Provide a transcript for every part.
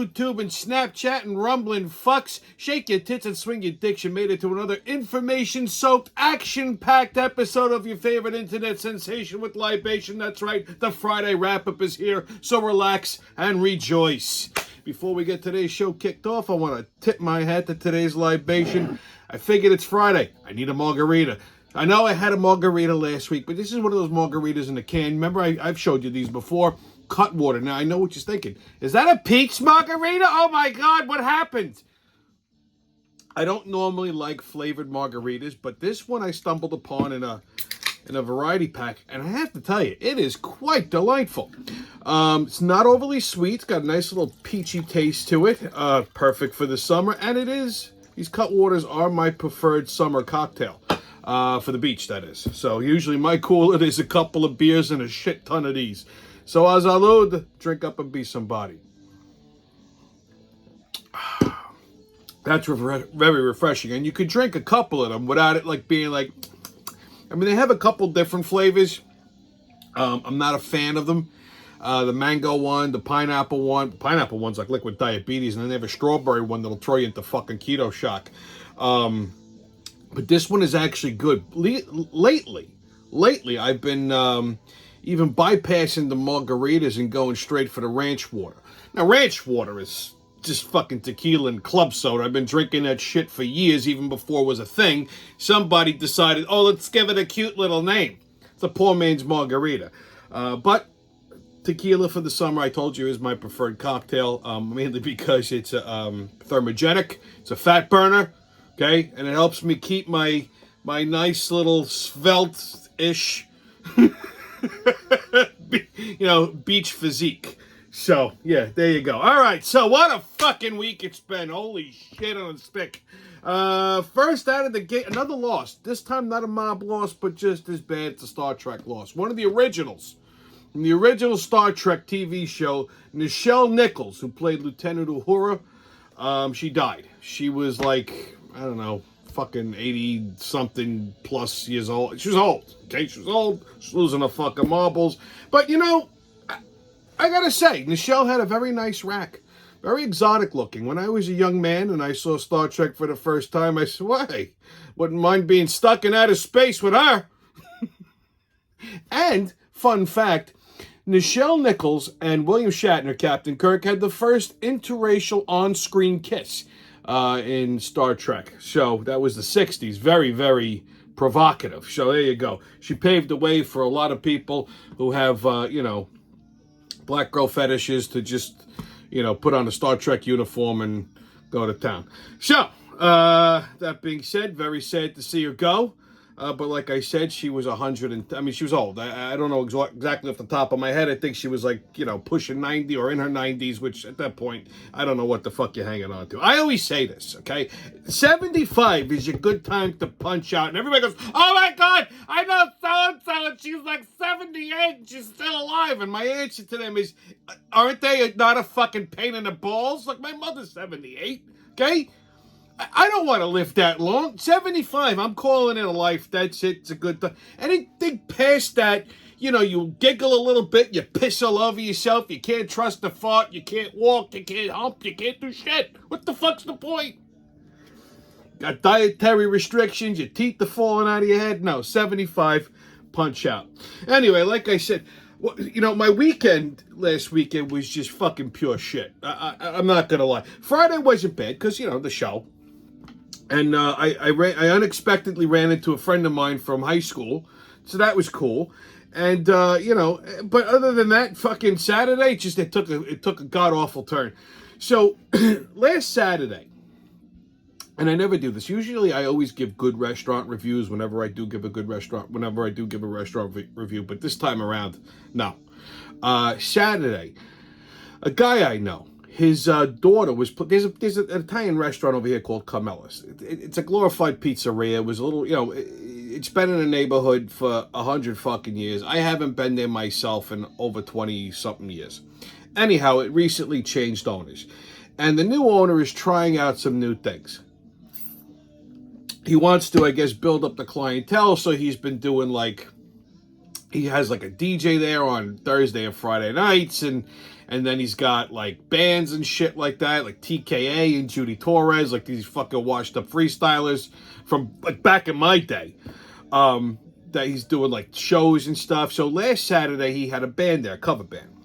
YouTube and Snapchat and rumbling fucks. Shake your tits and swing your dicks. You made it to another information-soaked, action-packed episode of your favorite internet sensation with libation. That's right, the Friday wrap-up is here, so relax and rejoice. Before we get today's show kicked off, I want to tip my hat to today's libation. I figured it's Friday. I need a margarita. I know I had a margarita last week, but this is one of those margaritas in a can. Remember, I've showed you these before. Cut water. Now, I know what you're thinking. Is that a peach margarita? Oh, my God, what happened? I don't normally like flavored margaritas, but this one I stumbled upon in a variety pack, and I have to tell you, it is quite delightful. It's not overly sweet. It's got a nice little peachy taste to it. Perfect for the summer, and it is. These cut waters are my preferred summer cocktail. For the beach, that is. So usually my cooler is a couple of beers and a shit ton of these. So as I load, drink up and be somebody. That's very refreshing. And you could drink a couple of them without it like being like... I mean, they have a couple different flavors. I'm not a fan of them. The mango one, the pineapple one. The pineapple one's like liquid diabetes. And then they have a strawberry one that'll throw you into fucking keto shock. But this one is actually good. Lately, I've been even bypassing the margaritas and going straight for the ranch water. Now, ranch water is just fucking tequila and club soda. I've been drinking that shit for years, even before it was a thing. Somebody decided, oh, let's give it a cute little name. It's a poor man's margarita. But tequila for the summer, I told you, is my preferred cocktail, mainly because it's thermogenic. It's a fat burner. Okay, and it helps me keep my nice little svelte-ish, beach physique. So, yeah, there you go. All right, so what a fucking week it's been. Holy shit on a stick. First out of the gate, another loss. This time not a mob loss, but just as bad as a Star Trek loss. One of the originals. From the original Star Trek TV show, Nichelle Nichols, who played Lieutenant Uhura, she died. She was like... I don't know, fucking 80-something plus years old. She was old, okay? She was old. She was losing her fucking marbles. But, I gotta say, Nichelle had a very nice rack. Very exotic looking. When I was a young man and I saw Star Trek for the first time, I said, why? Wouldn't mind being stuck in outer space with her. And, fun fact, Nichelle Nichols and William Shatner, Captain Kirk, had the first interracial on-screen kiss. In Star Trek. So that was the 60s. Very, very provocative. So there you go. She paved the way for a lot of people who have, black girl fetishes to just, put on a Star Trek uniform and go to town. So, that being said, very sad to see her go. But like I said, she was 100 and... she was old. I don't know exactly off the top of my head. I think she was like, pushing 90 or in her 90s, which at that point, I don't know what the fuck you're hanging on to. I always say this, okay? 75 is your good time to punch out. And everybody goes, oh my God, I know so-and-so, and she's like 78 and she's still alive. And my answer to them is, aren't they not a fucking pain in the balls? Like, my mother's 78, okay? I don't want to live that long. 75, I'm calling it a life. That's it. It's a good time. Anything past that, you giggle a little bit, you piss all over yourself, you can't trust the fart, you can't walk, you can't hump, you can't do shit. What the fuck's the point? Got dietary restrictions, your teeth are falling out of your head. No, 75, punch out. Anyway, like I said, my weekend last weekend was just fucking pure shit. I'm not going to lie. Friday wasn't bad because, the show. And I unexpectedly ran into a friend of mine from high school. So that was cool. And, but other than that, fucking Saturday, it took a god-awful turn. So last Saturday, and I never do this. Usually I always give good restaurant reviews whenever I do give a restaurant review. But this time around, no. Saturday, a guy I know, his daughter was... There's an Italian restaurant over here called Carmela's. It's a glorified pizzeria. It was a little, it's been in the neighborhood for 100 fucking years. I haven't been there myself in over 20-something years. Anyhow, it recently changed owners. And the new owner is trying out some new things. He wants to, I guess, build up the clientele, so he's been doing he has like a DJ there on Thursday and Friday nights, and And then he's got like bands and shit like that, like TKA and Judy Torres, like these fucking washed up freestylers from like back in my day. That he's doing like shows and stuff. So last Saturday he had a band there, a cover band.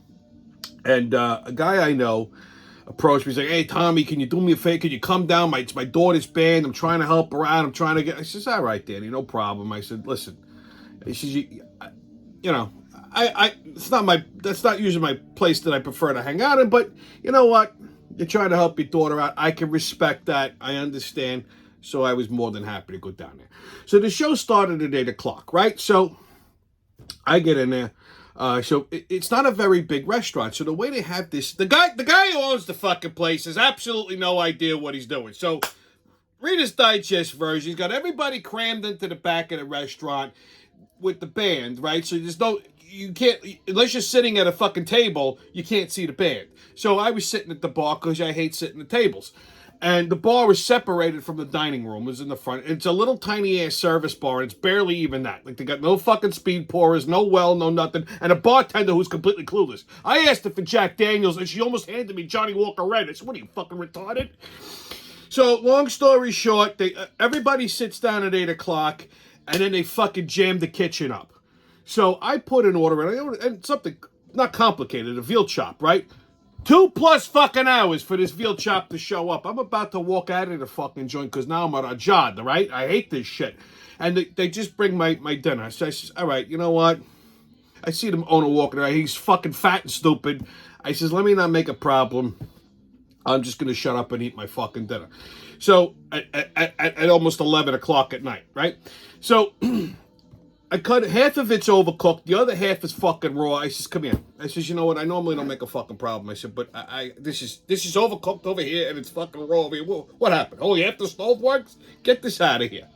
And a guy I know approached me. He's like, "Hey, Tommy, can you do me a favor? Can you come down? It's my daughter's band. I'm trying to help her out. I'm trying to get..." I says, "All right, Danny, no problem." I said, "Listen," he says, "you know, that's not usually my place that I prefer to hang out in, but you know what? You're trying to help your daughter out. I can respect that. I understand." So I was more than happy to go down there. So the show started at 8 o'clock, right? So I get in there. So it's not a very big restaurant. So the way they have this, the guy who owns the fucking place has absolutely no idea what he's doing. So Reader's Digest version, he's got everybody crammed into the back of the restaurant with the band, right? So you can't, unless you're sitting at a fucking table, you can't see the band. So I was sitting at the bar because I hate sitting at tables. And the bar was separated from the dining room. It was in the front. It's a little tiny ass service bar, and it's barely even that. Like, they got no fucking speed pourers, no well, no nothing, and a bartender who's completely clueless. I asked her for Jack Daniels, and she almost handed me Johnny Walker Red. I said, "What are you, fucking retarded?" So, long story short, everybody sits down at 8 o'clock, and then they fucking jam the kitchen up. So I put an order in, and something not complicated, a veal chop, right? 2+ fucking hours for this veal chop to show up. I'm about to walk out of the fucking joint because now I'm on a job, right? I hate this shit. And they just bring my dinner. So I says, "All right, you know what?" I see the owner walking around. He's fucking fat and stupid. I says, "Let me not make a problem. I'm just going to shut up and eat my fucking dinner." So at almost 11 o'clock at night, right? So I cut half of it's overcooked, the other half is fucking raw. I says, "Come here." I says, "You know what? I normally don't make a fucking problem." I said, "But this is overcooked over here and it's fucking raw over here. What happened? Oh, half the stove works? Get this out of here."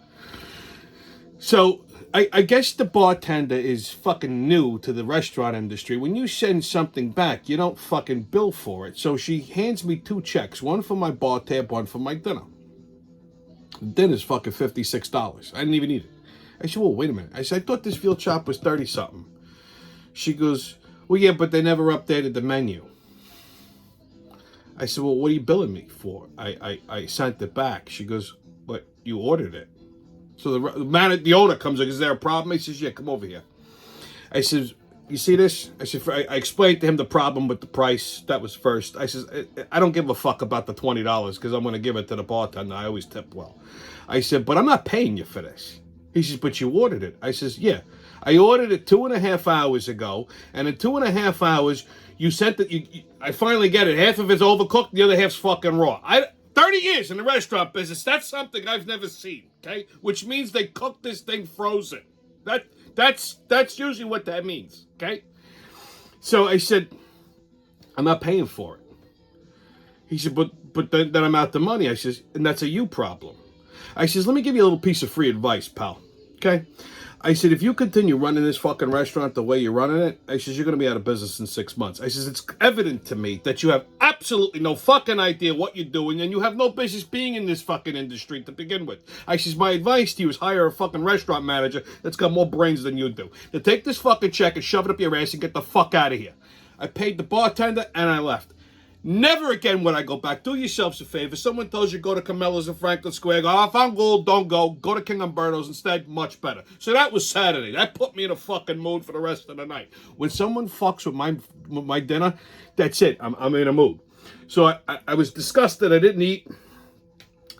So I guess the bartender is fucking new to the restaurant industry. When you send something back, you don't fucking bill for it. So she hands me 2 checks, one for my bar tab, one for my dinner. The dinner's fucking $56. I didn't even eat it. I said, "Well, wait a minute." I said, "I thought this veal chop was 30-something. She goes, "Well, yeah, but they never updated the menu." I said, "Well, what are you billing me for?" I sent it back. She goes, "But you ordered it." So the owner comes like, "Is there a problem?" He says, "Yeah, come over here." I says, "You see this?" I said, I explained to him the problem with the price. That was first. I says, "I don't give a fuck about the $20 because I'm going to give it to the bartender. I always tip well." I said, "But I'm not paying you for this." He says, "But you ordered it." I says, "Yeah, I ordered it 2.5 hours ago, and in 2.5 hours, you sent it. I finally get it. Half of it's overcooked, the other half's fucking raw." 30 years in the restaurant business, that's something I've never seen, okay? Which means they cook this thing frozen. That's usually what that means, okay? So I said, "I'm not paying for it." He said, but then I'm out the money. I says, "And that's a you problem." I says, "Let me give you a little piece of free advice, pal. Okay?" I said, "If you continue running this fucking restaurant the way you're running it," I says, "you're going to be out of business in 6 months. I says, "It's evident to me that you have absolutely no fucking idea what you're doing, and you have no business being in this fucking industry to begin with." I says, "My advice to you is hire a fucking restaurant manager that's got more brains than you do. To take this fucking check and shove it up your ass and get the fuck out of here." I paid the bartender, and I left. Never again would I go back. Do yourselves a favor. Someone tells you go to Camellas in Franklin Square. Go, "Oh, if I'm gold, don't go. Go to King Umberto's instead." Much better. So that was Saturday. That put me in a fucking mood for the rest of the night. When someone fucks with my dinner, that's it. I'm in a mood. So I was disgusted. I didn't eat.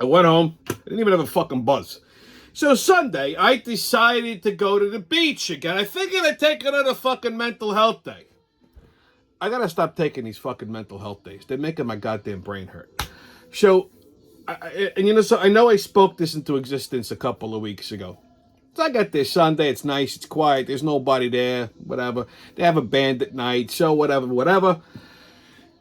I went home. I didn't even have a fucking buzz. So Sunday, I decided to go to the beach again. I figured I'd take another fucking mental health day. I gotta stop taking these fucking mental health days. They're making my goddamn brain hurt. So, so I know I spoke this into existence a couple of weeks ago. So I got there Sunday. It's nice. It's quiet. There's nobody there. Whatever. They have a band at night. So whatever.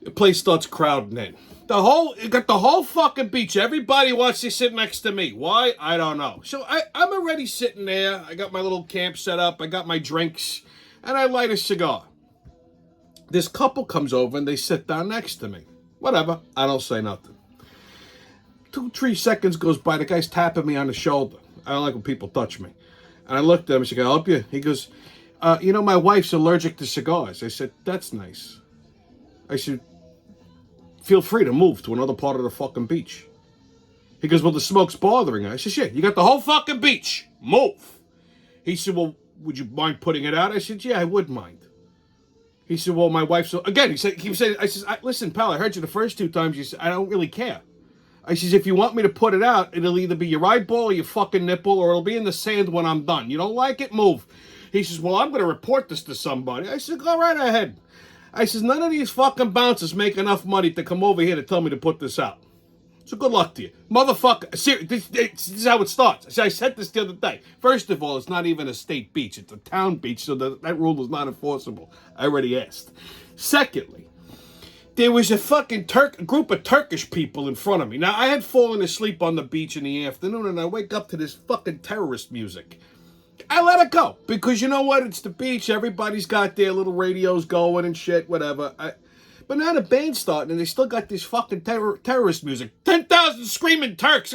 The place starts crowding in. It got the whole fucking beach. Everybody wants to sit next to me. Why? I don't know. So I'm already sitting there. I got my little camp set up. I got my drinks, and I light a cigar. This couple comes over and they sit down next to me. Whatever. I don't say nothing. 2-3 seconds goes by. The guy's tapping me on the shoulder. I don't like when people touch me. And I looked at him and said, "Can I help you?" He goes, "My wife's allergic to cigars." I said, "That's nice." I said, feel free to move to another part of the fucking beach. He goes, well, the smoke's bothering her. I said, shit, you got the whole fucking beach. Move. He said, well, would you mind putting it out? I said, yeah, I would mind. He said, well, my wife's... Again, he was saying, I said, listen, pal, I heard you the first 2 times. You said, I don't really care. I says, if you want me to put it out, it'll either be your eyeball or your fucking nipple, or it'll be in the sand when I'm done. You don't like it? Move. He says, well, I'm going to report this to somebody. I said, go right ahead. I says, none of these fucking bouncers make enough money to come over here to tell me to put this out. So good luck to you. Motherfucker, this is how it starts. I said this the other day. First of all, it's not even a state beach. It's a town beach, so that rule is not enforceable. I already asked. Secondly, there was a fucking group of Turkish people in front of me. Now, I had fallen asleep on the beach in the afternoon, and I wake up to this fucking terrorist music. I let it go, because you know what? It's the beach. Everybody's got their little radios going and shit, whatever. But now the band's starting, and they still got this fucking terrorist music. 10,000 screaming Turks.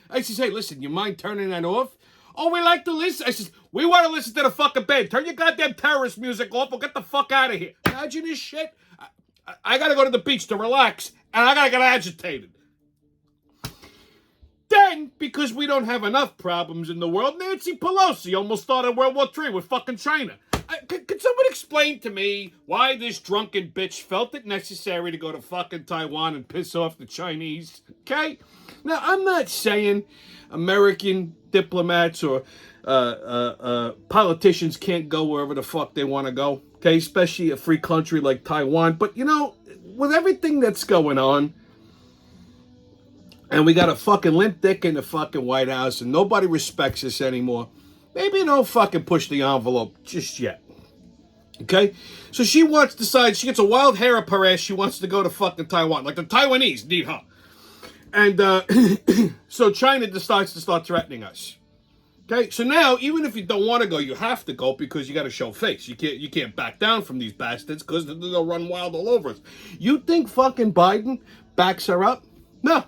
I says, hey, listen, you mind turning that off? Oh, we like to listen. I says, we want to listen to the fucking band. Turn your goddamn terrorist music off or get the fuck out of here. Imagine this shit. I got to go to the beach to relax, and I got to get agitated. Then, because we don't have enough problems in the world, Nancy Pelosi almost started World War III with fucking China. Could someone explain to me why this drunken bitch felt it necessary to go to fucking Taiwan and piss off the Chinese? Okay? Now, I'm not saying American diplomats or politicians can't go wherever the fuck they want to go. Okay? Especially a free country like Taiwan. But, you know, with everything that's going on, and we got a fucking limp dick in the fucking White House, and nobody respects us anymore, maybe don't fucking push the envelope just yet. Okay? So she decides, she gets a wild hair up her ass, she wants to go to fucking Taiwan. Like the Taiwanese need her. And so China decides to start threatening us. Okay? So now, even if you don't want to go, you have to go because you got to show face. You can't back down from these bastards because they'll run wild all over us. You think fucking Biden backs her up? No.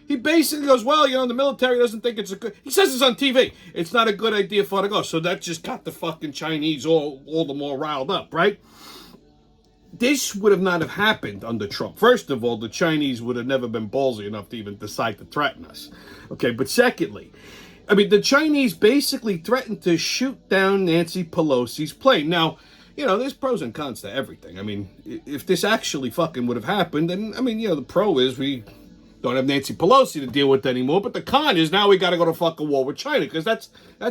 He basically goes, well, you know, the military doesn't think it's a good... He says this on TV. It's not a good idea for her to go. So that just got the fucking Chinese all the more riled up, right? This would have not have happened under Trump. First of all, the Chinese would have never been ballsy enough to even decide to threaten us. Okay, but secondly, I mean, the Chinese basically threatened to shoot down Nancy Pelosi's plane. Now, you know, there's pros and cons to everything. I mean, if this actually fucking would have happened, then, I mean, you know, the pro is we don't have Nancy Pelosi to deal with anymore. But the con is now we got to go to fucking war with China because that's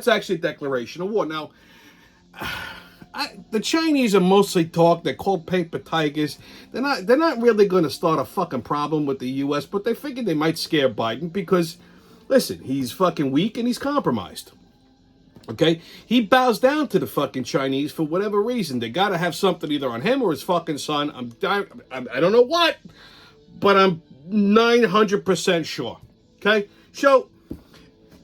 actually a declaration of war. Now, the Chinese are mostly talk. They're called paper tigers. They're not really going to start a fucking problem with the U.S. But they figured they might scare Biden because, listen, he's fucking weak and he's compromised. Okay, he bows down to the fucking Chinese for whatever reason. They got to have something either on him or his fucking son. I don't know what, but I'm 900% sure. Okay? So,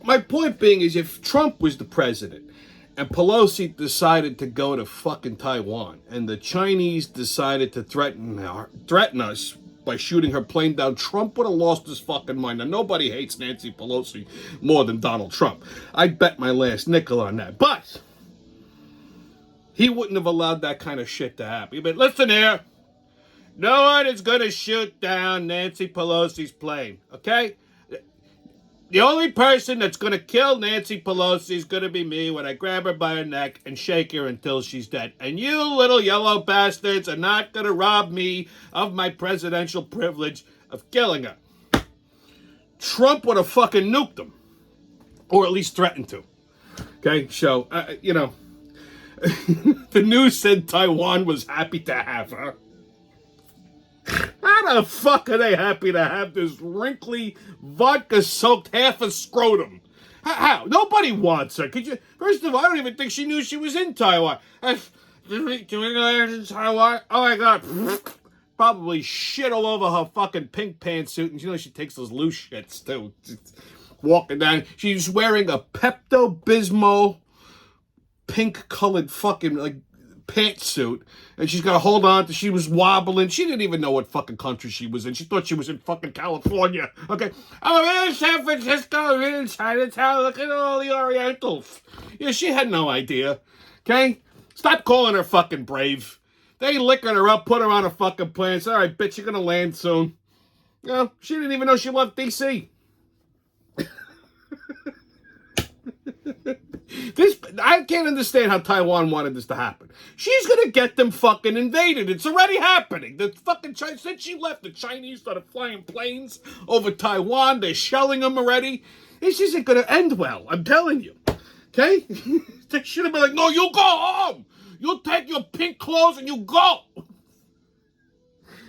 my point being is if Trump was the president and Pelosi decided to go to fucking Taiwan and the Chinese decided to threaten us by shooting her plane down, Trump would have lost his fucking mind. Now, nobody hates Nancy Pelosi more than Donald Trump. I'd bet my last nickel on that. But he wouldn't have allowed that kind of shit to happen. But listen here. No one is going to shoot down Nancy Pelosi's plane, okay? The only person that's going to kill Nancy Pelosi is going to be me when I grab her by her neck and shake her until she's dead. And you little yellow bastards are not going to rob me of my presidential privilege of killing her. Trump would have fucking nuked them. Or at least threatened to. Okay, so, you know, the news said Taiwan was happy to have her. How the fuck are they happy to have this wrinkly, vodka-soaked half a scrotum? How? Nobody wants her. Could you? First of all, I don't even think she knew she was in Taiwan. Do we know in Taiwan? Oh my God. Probably shit all over her fucking pink pantsuit. And you know she takes those loose shits too. Walking down. She's wearing a Pepto-Bismol pink-colored fucking, like, pantsuit, and she's got to hold on to. She was wobbling. She didn't even know what fucking country she was in. She thought she was in fucking California. Okay, I'm in San Francisco. I'm in Chinatown. Look at all the Orientals. Yeah, she had no idea. Okay, stop calling her fucking brave. They licking her up, put her on a fucking plane. Say, all right, bitch, you're going to land soon. You know, she didn't even know she left D.C. I can't understand how Taiwan wanted this to happen. She's gonna get them fucking invaded. It's already happening. The fucking since she left, the Chinese started flying planes over Taiwan. They're shelling them already. This isn't gonna end well. I'm telling you. Okay? They should have been like, no, you go home. You take your pink clothes and you go.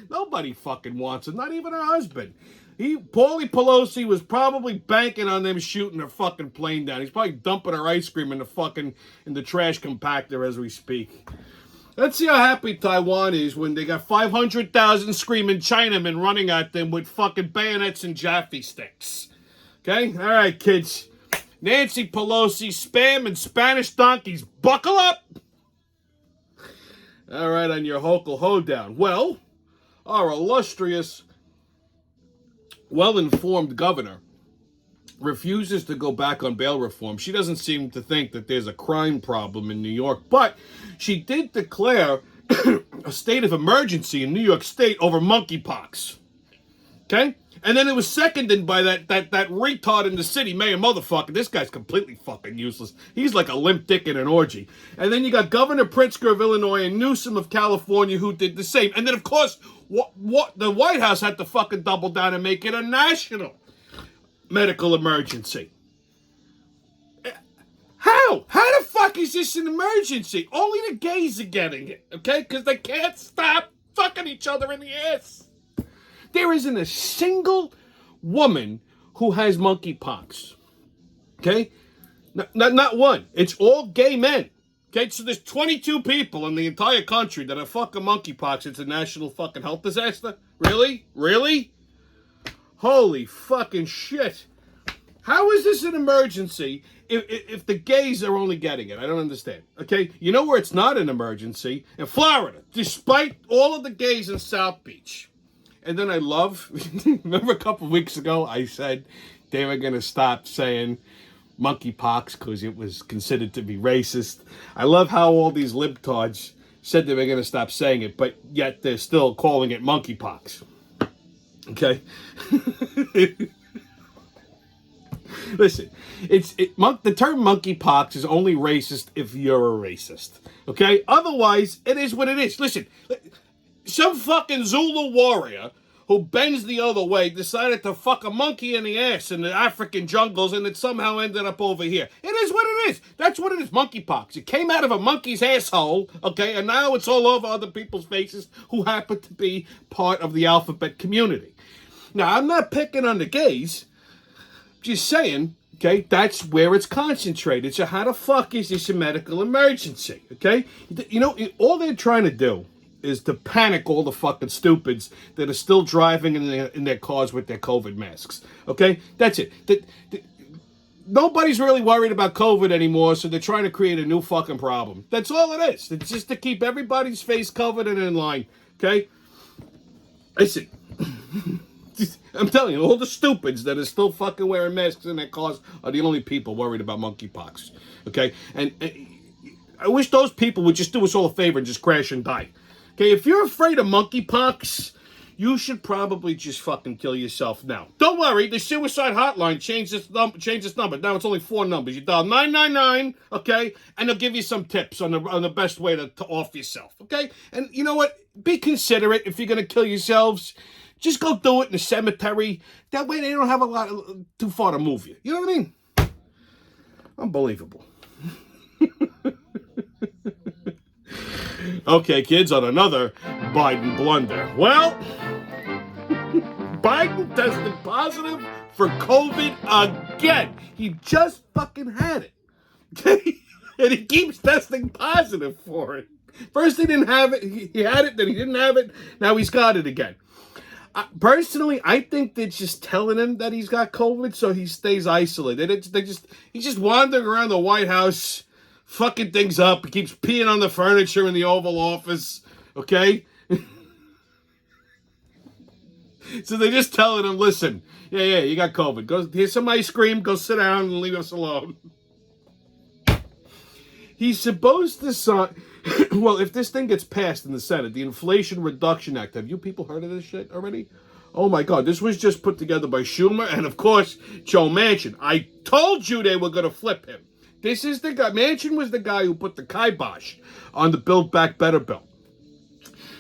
Nobody fucking wants it. Not even her husband. Paulie Pelosi was probably banking on them shooting her fucking plane down. He's probably dumping her ice cream in the trash compactor as we speak. Let's see how happy Taiwan is when they got 500,000 screaming Chinamen running at them with fucking bayonets and Jaffe sticks. Okay? All right, kids. Nancy Pelosi, spam and Spanish donkeys, buckle up! All right, on your hokel hoedown. Well, our illustrious, well-informed governor refuses to go back on bail reform. She doesn't seem to think that there's a crime problem in New York, but she did declare a state of emergency in New York State over monkeypox. Okay? And then it was seconded by that retard in the city, Mayor Motherfucker. This guy's completely fucking useless. He's like a limp dick in an orgy. And then you got Governor Pritzker of Illinois and Newsom of California who did the same. And then, of course, what the White House had to fucking double down and make it a national medical emergency. How? How the fuck is this an emergency? Only the gays are getting it, okay? Because they can't stop fucking each other in the ass. There isn't a single woman who has monkeypox, okay? Not one. It's all gay men, okay? So there's 22 people in the entire country that have fucking monkeypox. It's a national fucking health disaster? Really? Really? Holy fucking shit. How is this an emergency if the gays are only getting it? I don't understand, okay? You know where it's not an emergency? In Florida, despite all of the gays in South Beach. And then I love, remember a couple of weeks ago, I said they were going to stop saying monkeypox because it was considered to be racist. I love how all these libtards said they were going to stop saying it, but yet they're still calling it monkeypox. Okay? Listen, the term monkeypox is only racist if you're a racist. Okay? Otherwise, it is what it is. Listen, some fucking Zulu warrior who bends the other way decided to fuck a monkey in the ass in the African jungles and it somehow ended up over here. It is what it is. That's what it is, monkeypox. It came out of a monkey's asshole, okay, and now it's all over other people's faces who happen to be part of the alphabet community. Now, I'm not picking on the gays. Just saying, okay, that's where it's concentrated. So how the fuck is this a medical emergency, okay? You know, all they're trying to do is to panic all the fucking stupids that are still driving in their cars with their COVID masks. Okay? That's it. Nobody's really worried about COVID anymore, so they're trying to create a new fucking problem. That's all it is. It's just to keep everybody's face covered and in line. Okay? Listen. I'm telling you, all the stupids that are still fucking wearing masks in their cars are the only people worried about monkeypox. Okay? And I wish those people would just do us all a favor and just crash and die. Okay, if you're afraid of monkeypox, you should probably just fucking kill yourself now. Don't worry, the suicide hotline changed its number. Now it's only 4 numbers. You dial 999, okay, and they'll give you some tips on the best way to off yourself, okay? And you know what? Be considerate if you're gonna kill yourselves. Just go do it in the cemetery. That way they don't have too far to move you. You know what I mean? Unbelievable. Okay, kids, on another Biden blunder. Well, Biden tested positive for COVID again. He just fucking had it. Okay? And he keeps testing positive for it. First he didn't have it, he had it, then he didn't have it, now he's got it again. Personally, I think they're just telling him that he's got COVID so he stays isolated. He's just wandering around the White House, fucking things up. He keeps peeing on the furniture in the Oval Office, okay? So they're just telling him, listen, yeah, you got COVID. Go, here's some ice cream, go sit down and leave us alone. He's supposed to sign, Well, if this thing gets passed in the Senate, the Inflation Reduction Act, have you people heard of this shit already? Oh my God, this was just put together by Schumer and, of course, Joe Manchin. I told you they were going to flip him. This is the guy. Manchin was the guy who put the kibosh on the Build Back Better bill.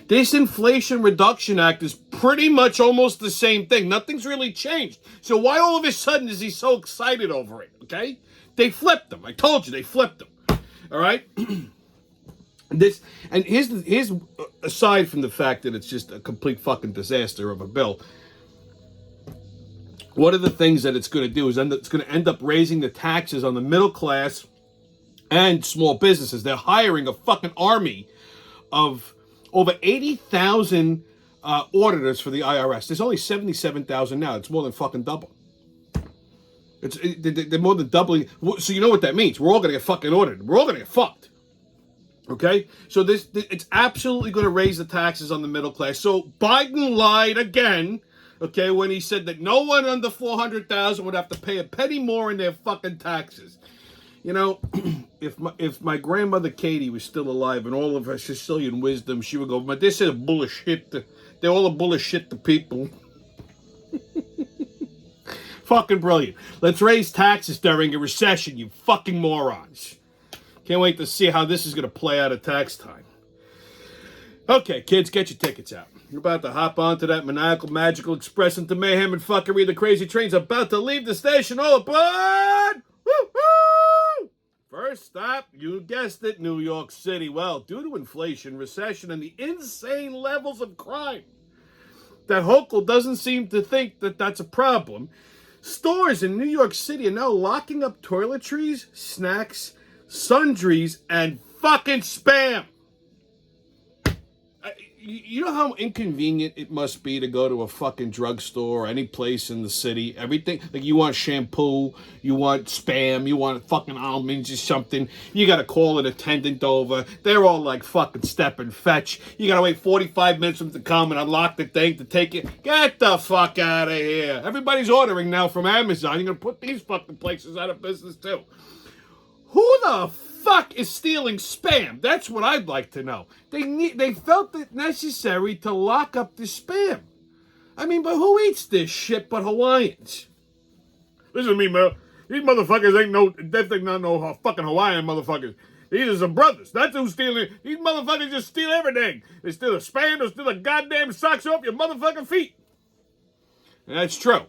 This Inflation Reduction Act is pretty much almost the same thing. Nothing's really changed. So why all of a sudden is he so excited over it, okay? They flipped him. I told you, they flipped him. All right? Here's aside from the fact that it's just a complete fucking disaster of a bill, one of the things that it's going to do is it's going to end up raising the taxes on the middle class and small businesses. They're hiring a fucking army of over 80,000 auditors for the IRS. There's only 77,000 now. It's more than fucking double. They're more than doubling. So you know what that means. We're all going to get fucking audited. We're all going to get fucked. Okay? So it's absolutely going to raise the taxes on the middle class. So Biden lied again, okay, when he said that no one under 400,000 would have to pay a penny more in their fucking taxes. You know, if my grandmother Katie was still alive and all of her Sicilian wisdom, she would go, but this is bullshit. They're all a bullshit to people. Fucking brilliant. Let's raise taxes during a recession, you fucking morons. Can't wait to see how this is going to play out at tax time. Okay, kids, get your tickets out. You're about to hop onto that maniacal, magical express into mayhem and fuckery. The crazy train's about to leave the station. All aboard! Woo-hoo! First stop, you guessed it, New York City. Well, due to inflation, recession, and the insane levels of crime, that Hochul doesn't seem to think that that's a problem. Stores in New York City are now locking up toiletries, snacks, sundries, and fucking Spam. You know how inconvenient it must be to go to a fucking drugstore or any place in the city? Everything, like you want shampoo, you want Spam, you want fucking almonds or something. You gotta call an attendant over. They're all like fucking step and fetch. You gotta wait 45 minutes for them to come and unlock the thing to take it. Get the fuck out of here. Everybody's ordering now from Amazon. You're gonna put these fucking places out of business too. Who the fuck is stealing Spam? That's what I'd like to know. They felt it necessary to lock up the Spam. I mean, but who eats this shit but Hawaiians? Listen to me, man. These motherfuckers ain't definitely not no fucking Hawaiian motherfuckers. These are some brothers. That's who's stealing. These motherfuckers just steal everything. They steal the Spam, they steal the goddamn socks off your motherfucking feet. And that's true.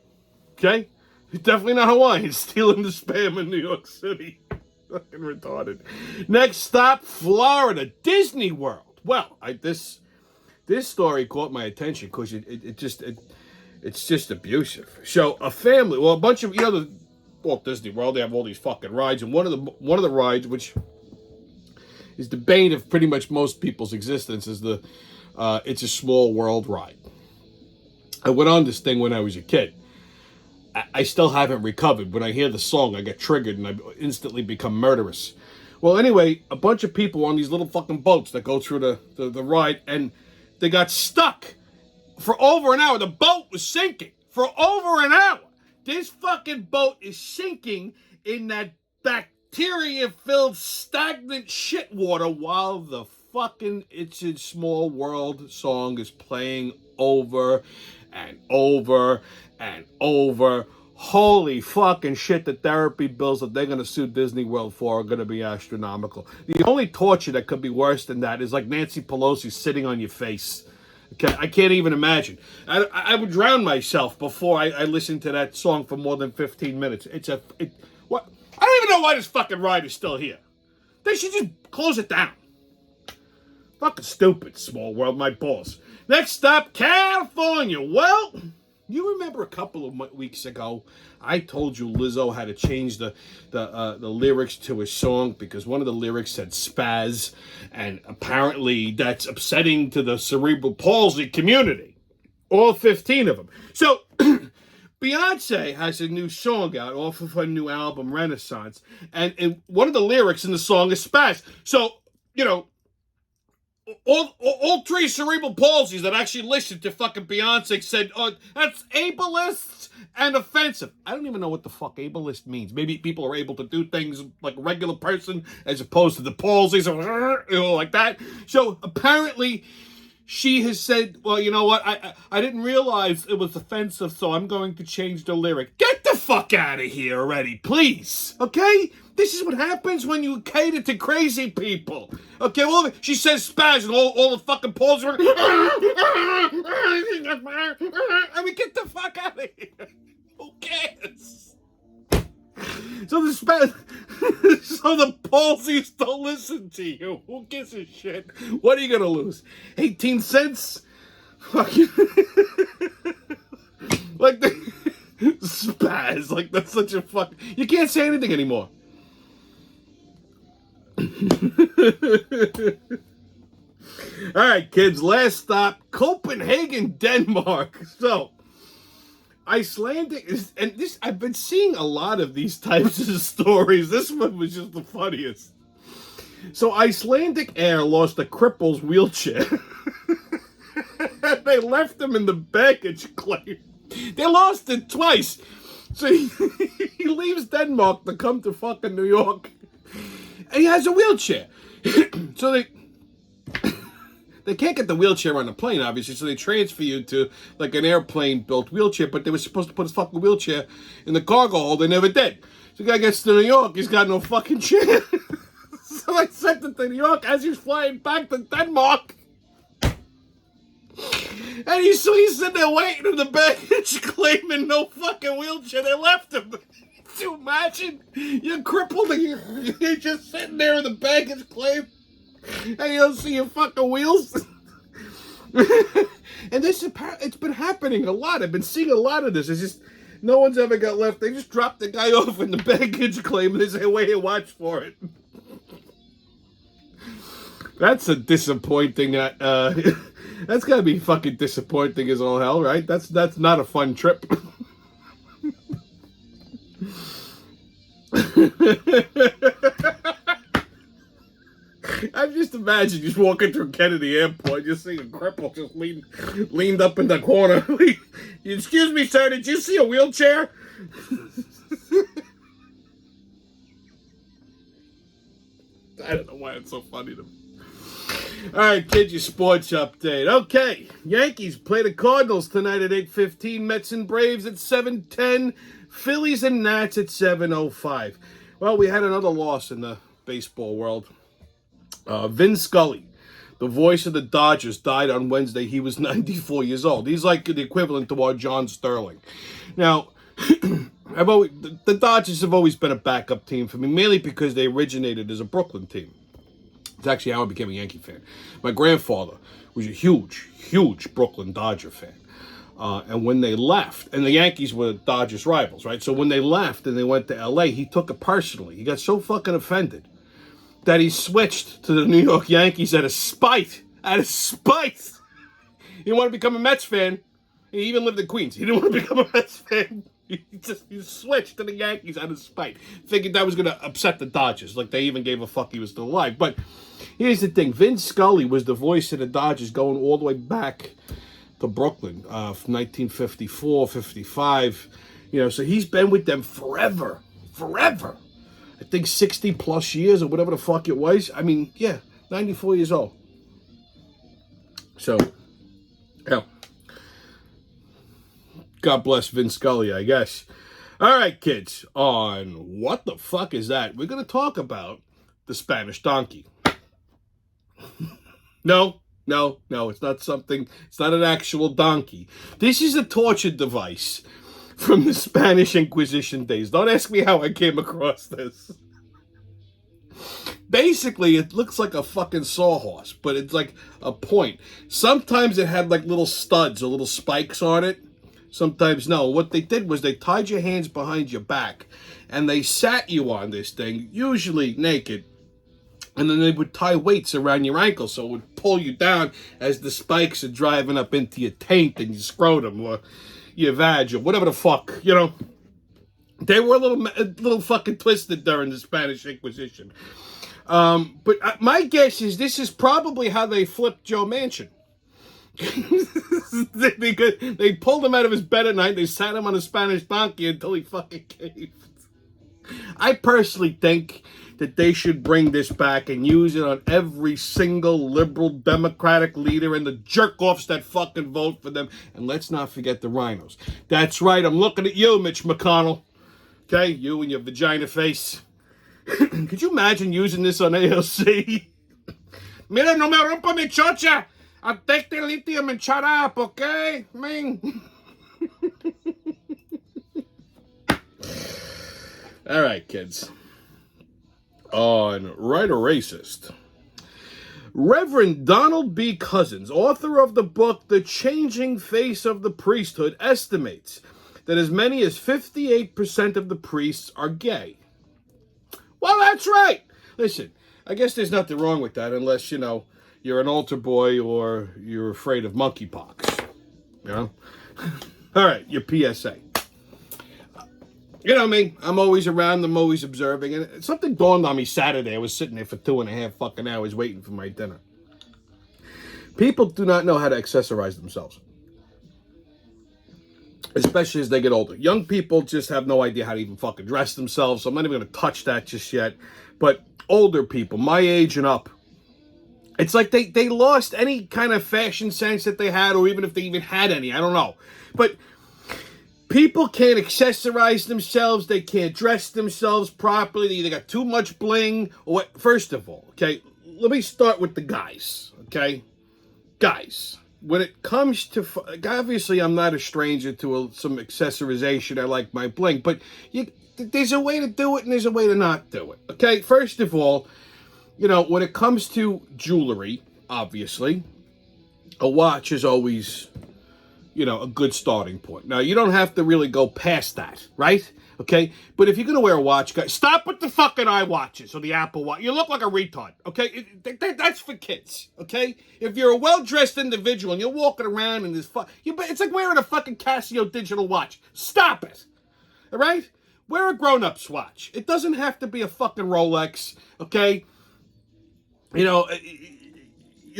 Okay? It's definitely not Hawaiians stealing the Spam in New York City. Fucking retarded. Next stop, Florida, Disney World. Well, this story caught my attention because it's just abusive. So a family, well, a bunch of the Walt Disney World, they have all these fucking rides, and one of the rides, which is the bane of pretty much most people's existence, is the It's a Small World ride. I went on this thing when I was a kid. I still haven't recovered. When I hear the song, I get triggered and I instantly become murderous. Well, anyway, a bunch of people on these little fucking boats that go through the ride, and they got stuck for over an hour. The boat was sinking for over an hour. This fucking boat is sinking in that bacteria-filled, stagnant shit water while the fucking It's a Small World song is playing over and over and over. Holy fucking shit, the therapy bills that they're going to sue Disney World for are going to be astronomical. The only torture that could be worse than that is like Nancy Pelosi sitting on your face. Okay, I can't even imagine. I would drown myself before I listened to that song for more than 15 minutes. What? I don't even know why this fucking ride is still here. They should just close it down. Fucking stupid, Small World, my balls. Next stop, California. Well, you remember a couple of weeks ago, I told you Lizzo had to change the lyrics to a song because one of the lyrics said spaz, and apparently that's upsetting to the cerebral palsy community. All 15 of them. So, Beyonce has a new song out off of her new album, Renaissance, and one of the lyrics in the song is spaz. So, all three cerebral palsies that actually listened to fucking Beyonce said, "Oh, that's ableist and offensive." I don't even know what the fuck ableist means. Maybe people are able to do things like a regular person as opposed to the palsies, like that. So apparently, she has said, "Well, you know what? I didn't realize it was offensive, so I'm going to change the lyric." Get the fuck out of here already, please. Okay? This is what happens when you cater to crazy people. Okay, well, she says spaz and all the fucking palls are... I mean, get the fuck out of here. Who cares? So the palsies don't listen to you. Who gives a shit? What are you gonna lose? 18 cents? Fucking like the spaz. Like that's such a fuck. You can't say anything anymore. All right, kids. Last stop, Copenhagen, Denmark. So. Icelandic is, and this I've been seeing a lot of these types of stories. This one was just the funniest. So Icelandic Air lost a cripple's wheelchair. They left him in the baggage claim. They lost it twice. So he leaves Denmark to come to fucking New York. And he has a wheelchair. So they can't get the wheelchair on the plane, obviously, so they transfer you to, like, an airplane-built wheelchair, but they were supposed to put his fucking wheelchair in the cargo hold. They never did. So the guy gets to New York, he's got no fucking chair. So I sent it to New York as he's flying back to Denmark. And he's sitting there waiting in the baggage, claiming no fucking wheelchair. They left him. Can you imagine? You're crippled and you're just sitting there in the baggage claim. And you don't see your fucking wheels. And it's been happening a lot. I've been seeing a lot of this. It's just no one's ever got left. They just drop the guy off in the baggage claim and they say, "Wait here, watch for it." That's a disappointing. That's gotta be fucking disappointing as all hell, right? That's not a fun trip. I just imagine just walking through Kennedy Airport, just seeing a cripple just leaned up in the corner. "Excuse me, sir, did you see a wheelchair?" I don't know why it's so funny to me. All right, kids, your sports update. Okay, Yankees play the Cardinals tonight at 8:15. Mets and Braves at 7:10. Phillies and Nats at 7:05. Well, we had another loss in the baseball world. Vin Scully, the voice of the Dodgers, died on Wednesday. He was 94 years old. He's like the equivalent to our John Sterling. Now, the Dodgers have always been a backup team for me, mainly because they originated as a Brooklyn team. It's actually how I became a Yankee fan. My grandfather was a huge, huge Brooklyn Dodger fan. And when they left, and the Yankees were Dodgers rivals, right? So when they left and they went to L.A., he took it personally. He got so fucking offended that he switched to the New York Yankees out of spite. Out of spite. He didn't want to become a Mets fan. He even lived in Queens. He didn't want to become a Mets fan. He switched to the Yankees out of spite. Figured that was going to upset the Dodgers. Like, they even gave a fuck he was still alive. But here's the thing. Vin Scully was the voice of the Dodgers going all the way back to Brooklyn, 1954, 55. You know, so he's been with them forever. Forever. I think 60 plus years or whatever the fuck it was. I mean, yeah, 94 years old. So, yeah. God bless Vin Scully, I guess. All right, kids. On What the Fuck Is That? We're going to talk about the Spanish donkey. No, it's not something, it's not an actual donkey. This is a torture device from the Spanish Inquisition days. Don't ask me how I came across this. Basically, it looks like a fucking sawhorse, but it's like a point. Sometimes it had like little studs or little spikes on it. Sometimes no. What they did was they tied your hands behind your back and they sat you on this thing, usually naked. And then they would tie weights around your ankles so it would pull you down as the spikes are driving up into your taint and your scrotum or your vag or whatever the fuck, you know. They were a little fucking twisted during the Spanish Inquisition. But my guess is this is probably how they flipped Joe Manchin. They pulled him out of his bed at night. They sat him on a Spanish donkey until he fucking caved. I personally think that they should bring this back and use it on every single liberal Democratic leader and the jerk-offs that fucking vote for them. And let's not forget the rhinos. That's right, I'm looking at you, Mitch McConnell. Okay, you and your vagina face. Could you imagine using this on AOC? Mira, no me rompa mi chocha. I'll take the lithium and shut up, okay? Man. All right, kids. On Right or Racist. Reverend Donald B. Cousins, author of the book The Changing Face of the Priesthood, estimates that as many as 58% of the priests are gay. Well, that's right. Listen, I guess there's nothing wrong with that unless, you're an altar boy or you're afraid of monkeypox. You know? All right, your PSA. You know me, I'm always around, I'm always observing, and something dawned on me Saturday. I was sitting there for 2.5 fucking hours waiting for my dinner. People do not know how to accessorize themselves. Especially as they get older. Young people just have no idea how to even fucking dress themselves, so I'm not even going to touch that just yet. But older people, my age and up, it's like they lost any kind of fashion sense that they had, or even if they even had any, I don't know. But people can't accessorize themselves. They can't dress themselves properly. They either got too much bling or what. First of all, okay, let me start with the guys, okay? Guys, when it comes to, obviously I'm not a stranger to some accessorization. I like my bling, but there's a way to do it and there's a way to not do it, okay? First of all, when it comes to jewelry, obviously, a watch is always a good starting point. Now, you don't have to really go past that, right? Okay? But if you're going to wear a watch, guys, stop with the fucking iWatches or the Apple Watch. You look like a retard, okay? That's for kids, okay? If you're a well-dressed individual and you're walking around in this it's like wearing a fucking Casio digital watch. Stop it, all right? Wear a grown-up's watch. It doesn't have to be a fucking Rolex, okay? You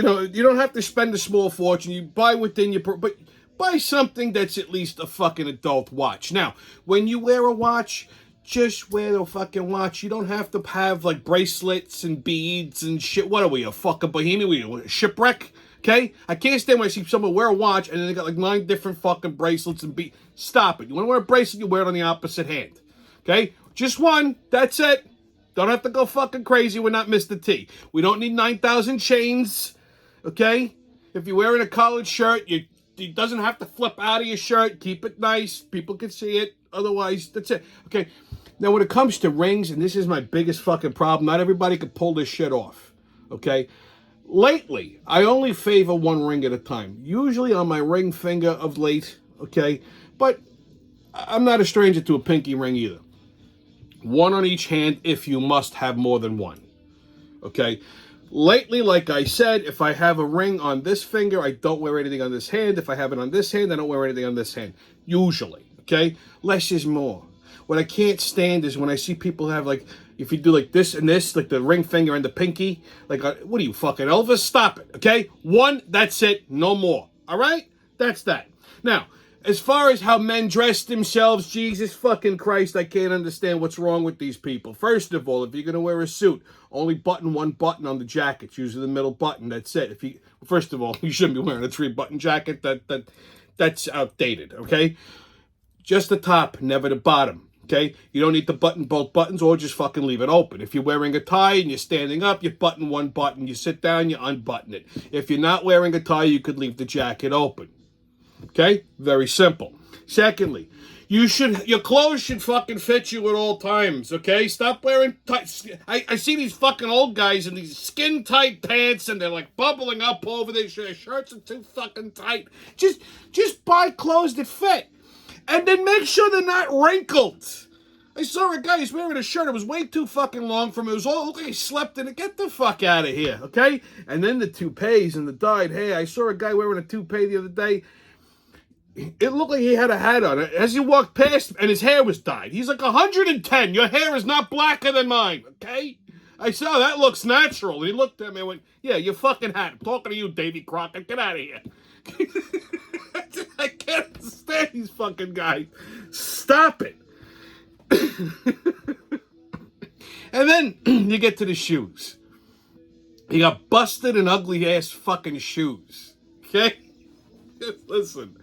don't have to spend a small fortune. You buy within your... But buy something that's at least a fucking adult watch. Now, when you wear a watch, just wear the fucking watch. You don't have to have, like, bracelets and beads and shit. What are we, a fucking bohemian? We a shipwreck? Okay? I can't stand when I see someone wear a watch and then they got, like, 9 different fucking bracelets and beads. Stop it. You want to wear a bracelet, you wear it on the opposite hand. Okay? Just one. That's it. Don't have to go fucking crazy. We're not Mr. T. We don't need 9,000 chains. Okay? If you're wearing a collared shirt, it doesn't have to flip out of your shirt. Keep it nice. People can see it. Otherwise, that's it. Okay? Now, when it comes to rings, and this is my biggest fucking problem, not everybody can pull this shit off. Okay? Lately, I only favor one ring at a time. Usually on my ring finger of late. Okay? But I'm not a stranger to a pinky ring either. One on each hand if you must have more than one. Okay? Lately, like I said, if I have a ring on this finger, I don't wear anything on this hand. If I have it on this hand, I don't wear anything on this hand. Usually. Okay? Less is more. What I can't stand is when I see people have, like, if you do like this and this, like the ring finger and the pinky, like, what are you, fucking Elvis? Stop it. Okay? One, that's it. No more. All right? That's that. Now, as far as how men dress themselves, Jesus fucking Christ, I can't understand what's wrong with these people. First of all, if you're going to wear a suit, only button one button on the jacket. It's usually the middle button. That's it. First of all, you shouldn't be wearing a 3-button jacket. That's outdated, okay? Just the top, never the bottom, okay? You don't need to button both buttons or just fucking leave it open. If you're wearing a tie and you're standing up, you button one button. You sit down, you unbutton it. If you're not wearing a tie, you could leave the jacket open. Okay? Very simple. Secondly, your clothes should fucking fit you at all times, okay? Stop wearing tight. I see these fucking old guys in these skin-tight pants and they're like bubbling up over their shirts are too fucking tight. Just buy clothes that fit. And then make sure they're not wrinkled. I saw a guy, he's wearing a shirt, it was way too fucking long for him. It was all, look like he slept in it. Get the fuck out of here, okay? And then the toupees and the dyed hair. I saw a guy wearing a toupee the other day. It looked like he had a hat on. As he walked past, and his hair was dyed. He's like 110. Your hair is not blacker than mine, okay? I saw that looks natural. And he looked at me and went, yeah, you fucking had it. I'm talking to you, Davy Crockett. Get out of here. I can't stand these fucking guys. Stop it. And then you get to the shoes. You got busted and ugly ass fucking shoes. Okay? Listen,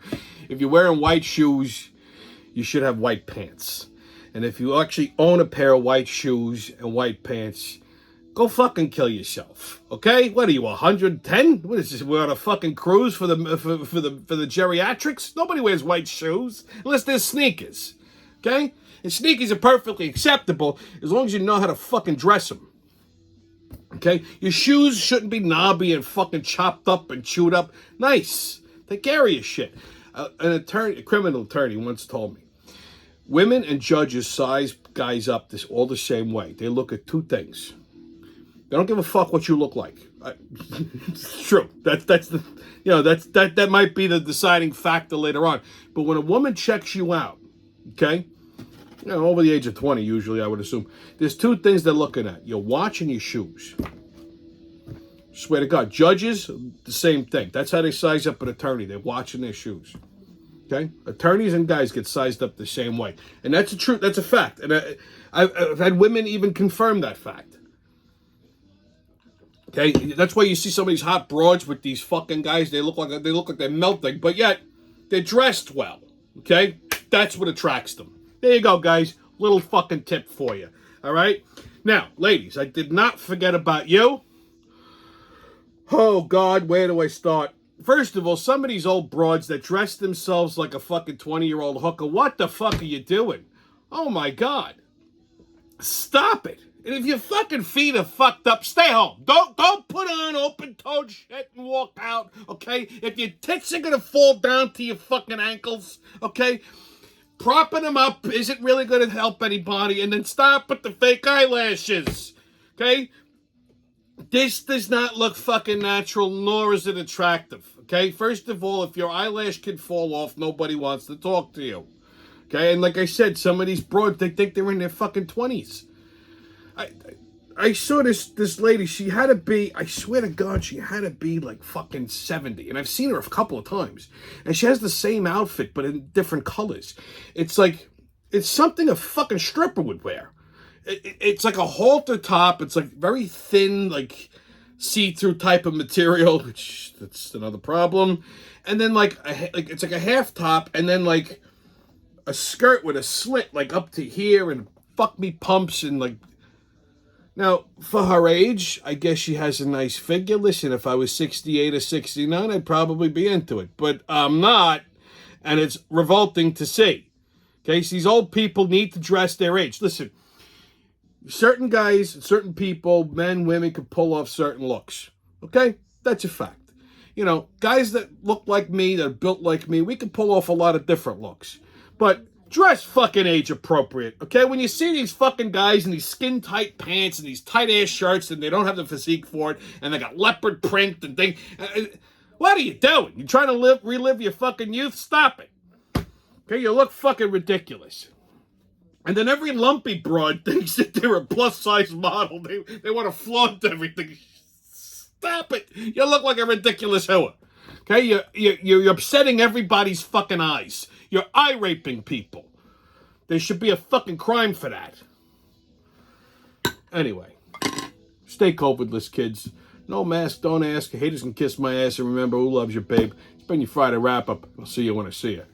if you're wearing white shoes, you should have white pants. And if you actually own a pair of white shoes and white pants, go fucking kill yourself. Okay? What are you, 110? What is this? We're on a fucking cruise for the geriatrics? Nobody wears white shoes unless they're sneakers. Okay? And sneakers are perfectly acceptable as long as you know how to fucking dress them. Okay? Your shoes shouldn't be knobby and fucking chopped up and chewed up. Nice. Take care of your shit. A criminal attorney once told me, women and judges size guys up all the same way. They look at two things. They don't give a fuck what you look like. It's true. That might be the deciding factor later on. But when a woman checks you out, okay, over the age of 20 usually, I would assume, there's two things they're looking at. Your watch and your shoes. Swear to God. Judges, the same thing. That's how they size up an attorney. They're watching their shoes. Okay? Attorneys and guys get sized up the same way. And that's a truth. That's a fact. And I've had women even confirm that fact. Okay? That's why you see some of these hot broads with these fucking guys. They look like they're melting, but yet they're dressed well. Okay? That's what attracts them. There you go, guys. Little fucking tip for you. All right? Now, ladies, I did not forget about you. Oh, God, where do I start? First of all, some of these old broads that dress themselves like a fucking 20-year-old hooker, what the fuck are you doing? Oh, my God. Stop it. And if your fucking feet are fucked up, stay home. Don't put on open-toed shit and walk out, okay? If your tits are going to fall down to your fucking ankles, okay? Propping them up isn't really going to help anybody. And then stop with the fake eyelashes, okay? This does not look fucking natural, nor is it attractive, okay? First of all, if your eyelash can fall off, nobody wants to talk to you, okay? And like I said, some of these broads, they think they're in their fucking 20s. I saw this lady, she had to be, I swear to God, she had to be like fucking 70. And I've seen her a couple of times. And she has the same outfit, but in different colors. It's like, it's something a fucking stripper would wear. It's like a halter top. It's like very thin, like see-through type of material, which that's another problem. And then like it's like a half top, and then like a skirt with a slit like up to here, and fuck me pumps, and like. Now, for her age, I guess she has a nice figure. Listen, if I was 68 or 69, I'd probably be into it. But I'm not, and it's revolting to see. Okay, so these old people need to dress their age. Listen, certain guys, certain people, men, women, can pull off certain looks. Okay? That's a fact. Guys that look like me, that are built like me, we can pull off a lot of different looks. But dress fucking age appropriate, okay? When you see these fucking guys in these skin-tight pants and these tight-ass shirts and they don't have the physique for it and they got leopard print and things, what are you doing? You trying to relive your fucking youth? Stop it. Okay, you look fucking ridiculous. And then every lumpy broad thinks that they're a plus-size model. They want to flaunt everything. Stop it. You look like a ridiculous hooer. Okay, you're upsetting everybody's fucking eyes. You're eye-raping people. There should be a fucking crime for that. Anyway, stay COVID-less, kids. No mask, don't ask. Haters can kiss my ass, and remember, who loves you, babe? It's been your Friday wrap-up. I'll see you when I see you.